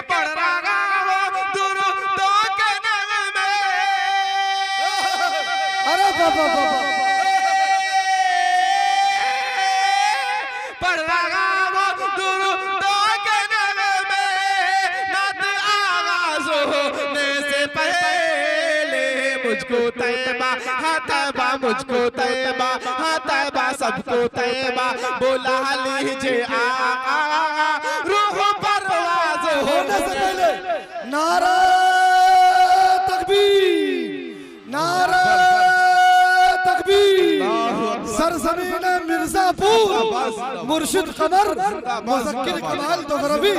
पढ़ रहा वो दुरूदों के नगमे। अरे बाबा पढ़ रहा वो दुरूदों के नगमे। नात आगाज़ होने से पहले मुझको तैबा, हाँ तैबा मुझको तैबा, हाँ तैबा सबको तैबा बोला लीजिए आका। रूह परवाज़ होने से पहले नारा तकबीर, नारा तकबीर। सरज़मीन मिर्ज़ापुर, मुर्शिद कमर, मुज़क्किर कमाल दोगरवी।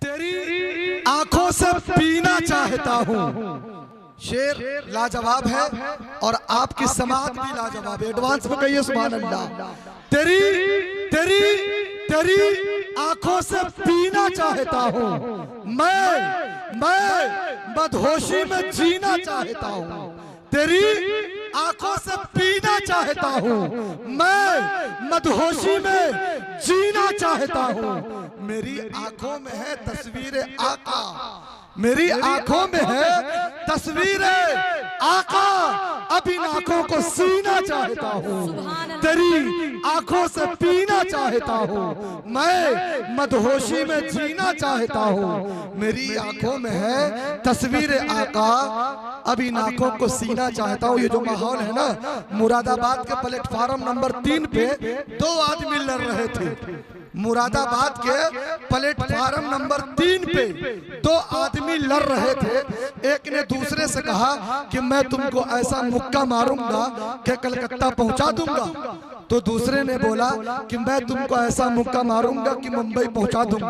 तेरी आंखों से पीना चाहता हूँ। शेर लाजवाब है और आपकी समाअत भी लाजवाब है। एडवांस में कहिए सुभान अल्लाह। तेरी तेरी तेरी आंखों से पीना चाहता हूँ मैं मदहोशी में जीना चाहता हूँ। तेरी आंखों से पीना चाहता हूँ मैं मदहोशी में जीना चाहता हूँ। मेरी आंखों में है तस्वीर आका, मेरी आंखों में है तस्वीर आका। अब इन आंखों को सीना चाहता हूँ, तेरी आंखों से पीना चाहता हूँ मैं मदहोशी में जीना चाहता हूँ। मेरी आंखों में है तस्वीर आका, अब इन आंखों को सीना चाहता हूँ। ये जो माहौल है ना, मुरादाबाद के प्लेटफार्म नंबर 3 पे 2 आदमी लड़ रहे थे। मुरादाबाद के प्लेटफार्म नंबर 3 पे 2 आदमी लड़ रहे थे। एक ने दूसरे से कहा कि मैं तुमको ऐसा मुक्का मारूंगा कि कलकत्ता पहुंचा दूंगा। तो दूसरे ने बोला कि मैं तुमको ऐसा मुक्का मारूंगा कि मुंबई पहुंचा दूंगा।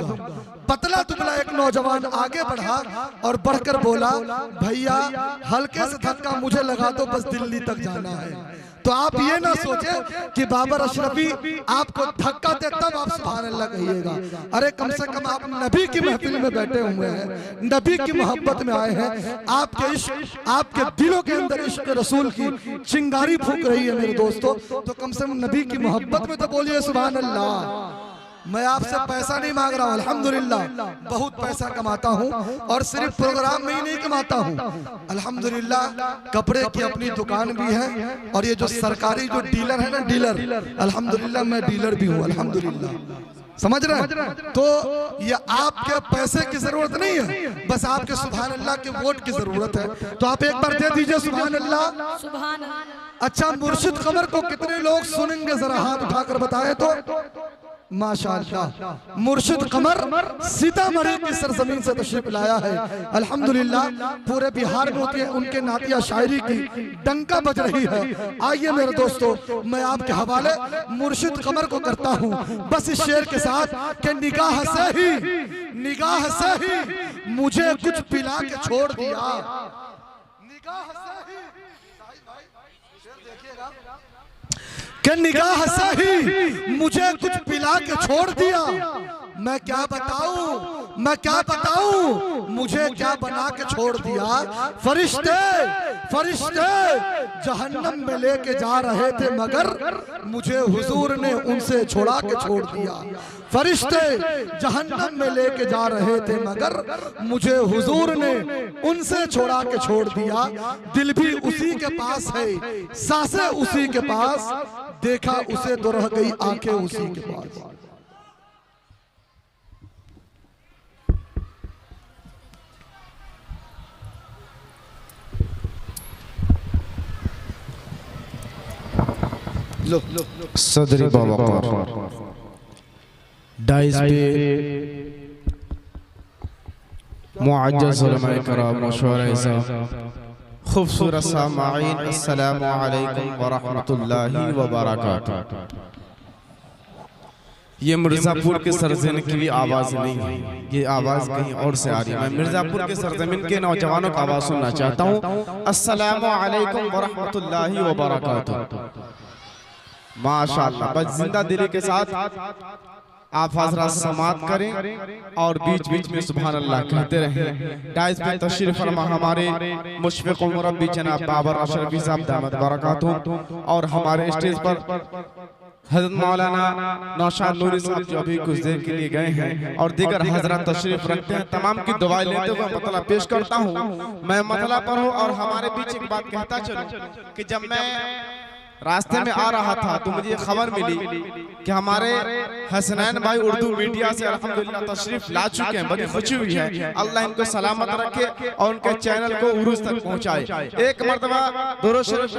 पतला दुबला एक नौजवान आगे बढ़ा और बढ़कर बोला, भैया हल्के से धक्का मुझे लगा दो, बस दिल्ली तक जाना है। तो आप ये ना सोचे कि बाबर अशरफी आपको धक्का दे तब आप सुभान अल्लाह कहिएगा। अरे कम से कम आप नबी की महफिल में बैठे हुए हैं, नबी की मोहब्बत में आए हैं। आपके इश्क, आपके दिलों के अंदर इश्क रसूल की चिंगारी फूंक रही है मेरे दोस्तों। तो कम से कम नबी की मोहब्बत में तो बोलिए सुभान अल्लाह। मैं आपसे पैसा नहीं मांग रहा हूँ, अल्हम्दुलिल्लाह बहुत पैसा कमाता हूँ और सिर्फ प्रोग्राम में ही नहीं कमाता हूँ। अल्हम्दुलिल्लाह कपड़े की अपनी दुकान भी है और ये जो सरकारी जो डीलर है ना, डीलर, अल्हम्दुलिल्लाह मैं डीलर भी हूँ अल्हम्दुलिल्लाह। समझ रहे हैं? तो ये आपके पैसे की जरूरत नहीं है, बस आपके सुभान अल्लाह के वोट की जरूरत है। तो आप एक बार दे दीजिए सुभान अल्लाह। अच्छा, मुर्शिद कमर को कितने लोग सुनेंगे, जरा हाथ उठाकर बताएं तो। माशाअल्लाह, मुर्शिद कमर सीतामढ़ी की सरजमीन से तशरीफ लाया है। अल्हम्दुलिल्लाह पूरे बिहार में उनके नातिया शायरी की डंका बज रही है। आइए मेरे दोस्तों, मैं आपके हवाले मुर्शिद कमर को करता हूँ बस इस शेर के साथ कि निगाह से ही मुझे कुछ पिला के छोड़ दिया। निगाह से ही, देखिएगा कि निगाह से ही मुझे कुछ पिला के छोड़ दिया। मैं क्या बताऊं मुझे क्या बना के छोड़ दिया। फरिश्ते जहन्नम में लेके जा रहे थे मगर मुझे हुजूर ने उनसे छुड़ा के छोड़ दिया। फरिश्ते जहन्नम में लेके जा रहे थे मगर मुझे हुजूर ने उनसे छुड़ा के छोड़ दिया। दिल भी उसी के पास है, सांसें उसी के पास, देखा उसे तो रह गई आंखें उसी के पास। सदरी बाबा डाइस पे मुअज्जज़ उलमाए कराम मशवरा साहब, खूबसूरत सामाईन, अस्सलामु अलैकुम व रहमतुल्लाहि व बरकातुहू। ये मिर्ज़ापुर के सरजमीन की भी आवाज़ नहीं है, ये आवाज़ कहीं और से आ रही है। मैं मिर्ज़ापुर के सरजमीन के नौजवानों का आवाज़ सुनना चाहता हूँ। अस्सलामु अलैकुम व रहमतुल्लाहि व बरकातुहू। माशाअल्लाह, बस जिंदा दिली के साथ आप हजरत समात करें और बीच बीच में सुभान अल्लाह कहते रहें। डाइस पे तशरीफ फरमा हमारे मुशफ़िक़ व मुरब्बी जनाब बाबर अशरफी साहब दामद बरकातुहू और हमारे स्टेज पर हज़रत मौलाना नौशाद नूरी साहब जो अभी कुछ देर के लिए गए हैं और दीगर हजरत तशरीफ रखते हैं। तमाम की दुआएं लेते हुए मतला पेश करता हूँ। मैं मतला पर हूँ और हमारे बीच एक बात कहता चलूं कि जब मैं रास्ते में आ रहा था तो मुझे खबर मिली कि हमारे हसनैन भाई उर्दू मीडिया से अल्हम्दुलिल्लाह तशरीफ ला चुके हैं। बड़ी खुशी हुई है। अल्लाह इनको सलामत रखे और उनके चैनल को उरूज तक पहुंचाए। एक मर्तबा दुरूद शरीफ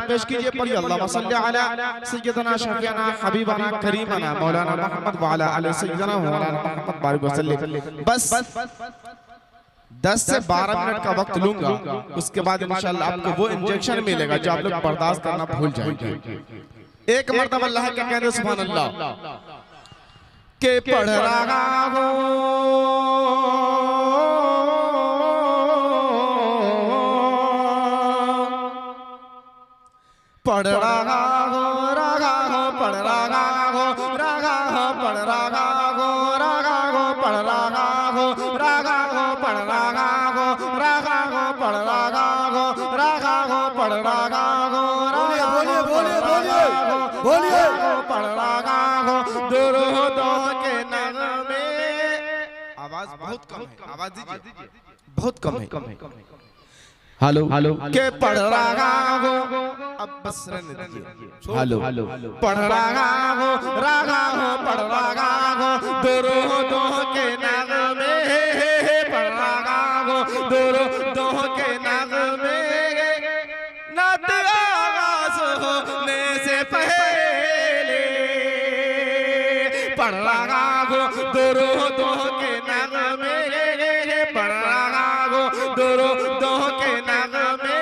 पेश कीजिए। पढ़िए अल्लाहुम्मा सल्ली अला सय्यदना शफीअना हबीबना करीमना मौलाना मोहम्मद व अला आलि सय्यदना मौलाना मोहम्मद बारिक वसल्लम। बस 10 से 12 मिनट का वक्त लूंगा, उसके बाद इंशाअल्लाह आपको वो इंजेक्शन मिलेगा जो आप लोग बर्दाश्त करना भूल जाएंगे। एक मर्तबा अल्लाह के कहने सुभान अल्लाह के पढ़ रहा हो पढ़ रहा हो रहा हो पढ़ रहा हो रहा हो पढ़ रहा हो रहा हो पढ़ रहा हो रहा हो पढ़ रहा हो रहा हो पढ़ रहा हो रहा हो पढ़ रहा हो। बोलिए बोलिए बोलिए बोलिए पढ़ रहा हो दुरूदों के नगमे। आवाज बहुत कम है, आवाज दीजिए, बहुत कम है। हेलो हेलो के पढ़ रहा हो अब बस रहने दीजिए। हेलो पढ़ रहा हो रहा हो पढ़ रहा हो दुरूदों के नगमे। पढ़ रहा हो दुरूदों के नगमे। नात आगाज़ होने से पहले पढ़ रहा हो दुरूदों के नगमे। पढ़ रहा हो दुरूदों के नगमे।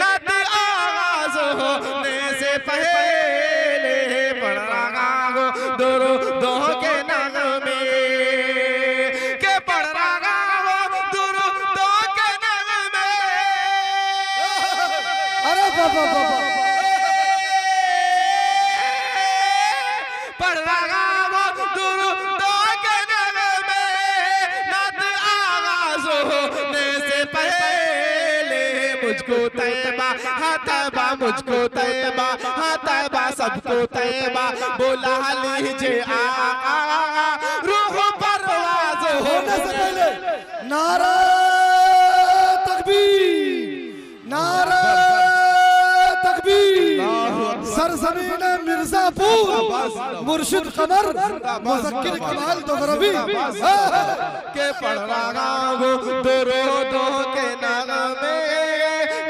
नात आगाज़ होने से पहले पढ़ रहा हो दुरूदों के नगमे। के पढ़ रहा हो दुरूदों के नगमे। अरे बाबा बाबा पढ़ रहा हो दुरूदों के नगमे। नात आगाज़ होने से पहले मुझको तैबा हाँ तैबा मुझको तैबा हाँ तैबा सबको तैबा बुला लीजिए आ रूह परवाज़ होने से पहले नारा तकबीर नारा तकबीर। सरजमीन मिर्जापुर मुर्शिद कमर मुज़क्किर कमाल दोगरवी के पढ़ रहा हो दुरूदों के नगमे।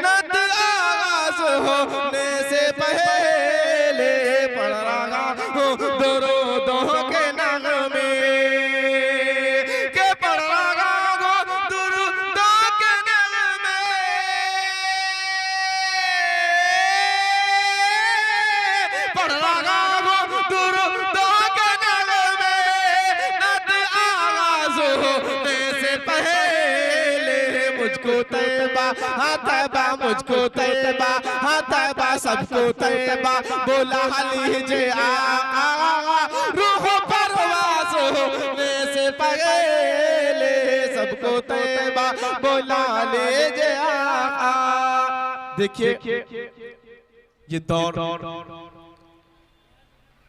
नात आगाज़ होने से पहले पढ़ रहा हो दुरूदों के नगमे। के पढ़ रहा हो दुरूदों के नगमे। पढ़ रहा हो दुरूदों के नगमे। नात आगाज़ होने से पहले मुझको तैबा हाँ तैबा मुझको तैबा हाँ तैबा सबको तैबा बुला लीजिए आ रूह परवाज़ होने से पहले सबको तैबा बुला लीजिए आ। देखिए ये दौर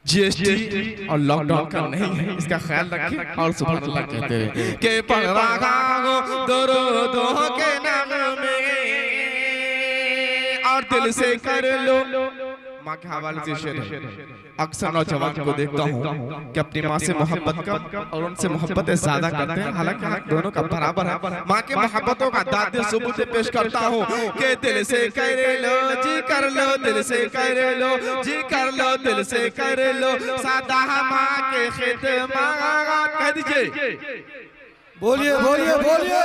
जीएसटी और लॉकडाउन का नहीं है, इसका ख्याल रखें और सुभान अल्लाह कहते रहे। के पढ़ रहा हो दुरूदों के नगमे और दिल से कर लो। माँ के हवाले से शेर है। अक्सर नौजवान को देखता हूँ कि अपनी माँ से मोहब्बत का और उनसे मोहब्बत ज्यादा करते हैं, हालांकि दोनों का बराबर है। माँ के मोहब्बतों का दाद सबूत पेश करता हूँ कि दिल से कर लो जी कर लो दिल से कर लो जी कर लो दिल से कर लो सादा माँ के खिदमत कह दीजिए। बोलिए बोलिए बोलिए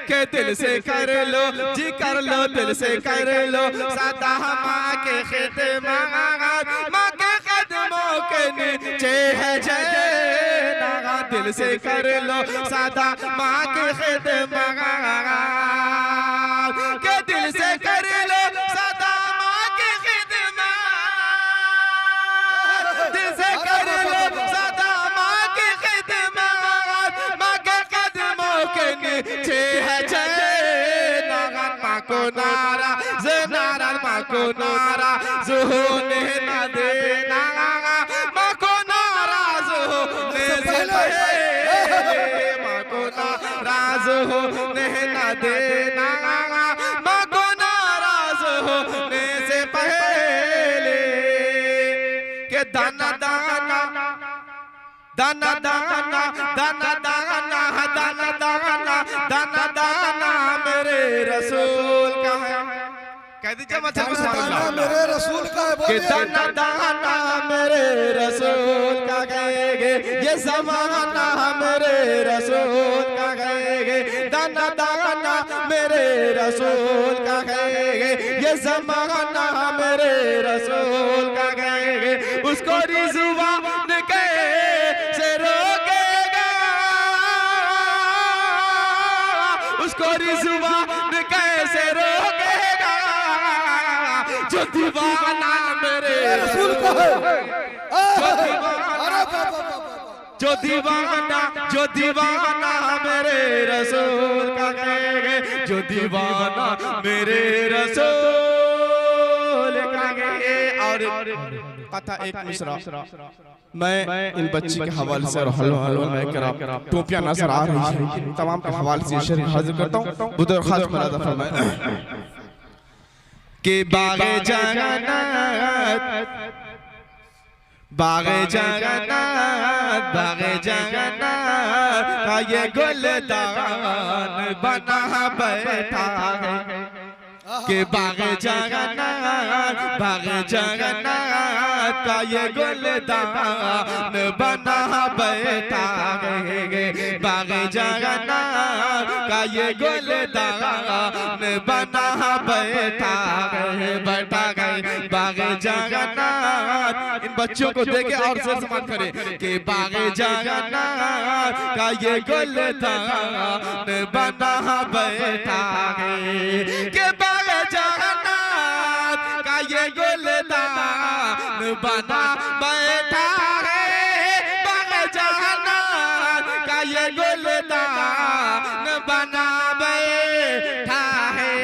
के दिल से कर लो जी कर लो दिल से कर लो सादा माँ के खिदमत। माँ के कदमों के नीचे है जन्नत। दिल से कर लो सादा माँ के खिदमत। के दिल से कर लो सादा माँ के खिदमत। दिल से कर लो नाराज माको नाराज नाराज माको नाराज होने न देना माको नाराज होने से पहले माको नाराज होने न देना माको नाराज होने से पहले के दाना दाना दाना दाना दाना दाना दाना दाना दाना दाना मेरे रसूल का है। कह दीजिए मचल में सुभान अल्लाह। मेरे रसूल का है, कि बोलिए। दाना दाना मेरे रसूल का कहेंगे, ये ज़माना मेरे रसूल का कहेंगे। दाना दाना मेरे रसूल का कहेंगे, ये ज़माना मेरे रसूल का कहेंगे। उसको रिज़वान कैसे रोकेगा, उसको रिज़वान कैसे रोकेगा, जो दीवाना मेरे रसूल का है। जो दीवाना मेरे रसूल का कहेंगे, जो दीवाना मेरे रसूल का कहेंगे। और कथा एक मिसरा मैं इन बच्ची के हवाले से हलो हलो मैं करा टोपियां नजर आ रही है, तमाम के हवाले से शेर हाजिर करता हूँ। बुदर खाज मरादा फरमाए कि बागे जगन्नाथ बागे जगन्नाथ बागे जगन्नाथ का ये गुलदान बना बैठा है। कि बागे जगन्नाथ का ये गुलदान बना बैठा है। बागे जगन्नाथ का ये गुलदान बना बैठा गए बागे जगन्नाथ। इन बच्चों को देखे और से सम्मान करें कि बागे जगन्नाथ का ये गुलदान बना बैठा है। कि बागे जगन्नाथ का ये गुलदान बना बैठा है। बागे जगन्नाथ का ये गुलदान बना बैठा है।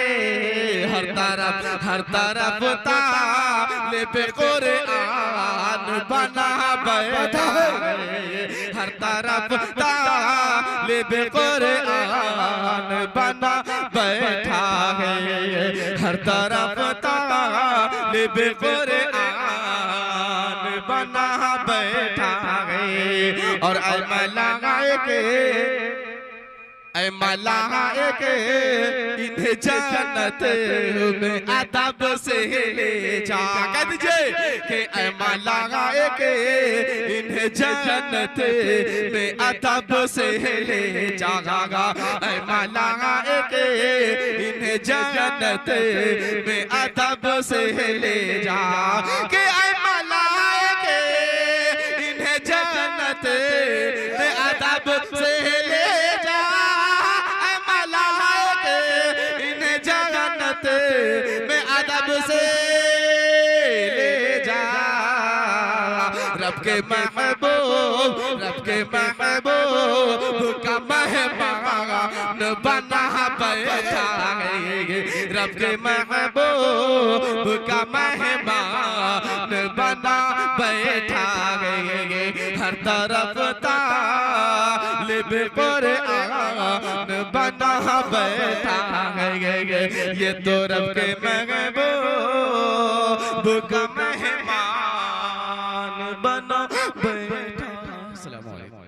हर तरफ तालिब कुरान बना बैठा है। हर तरफ तालिब कुरान बना बैठा है। हर तरफ तालिब कुरान बना बैठा है। और ऐ मलाइके इन्हें जन्नत में अदब से ले जा। कह दीजिए कि ऐ मलाइके इन्हें जन्नत में अदब से ले जागा। ऐ मलाइके इन्हें जन्नत में अदब से ले जा। कि ऐ मलाइके इन्हें जन्नत में अदब से ले जा। में अदब से ले जा। रब के महबूब का मेहमान बना बैठा है। रब के महबूब का मेहमान बना बैठा है। हर तरफ तालिब कुरान बना बैठा है। ये तो रब के महबूब का मेहमान बना बैठा। अस्सलाम वालेकुम।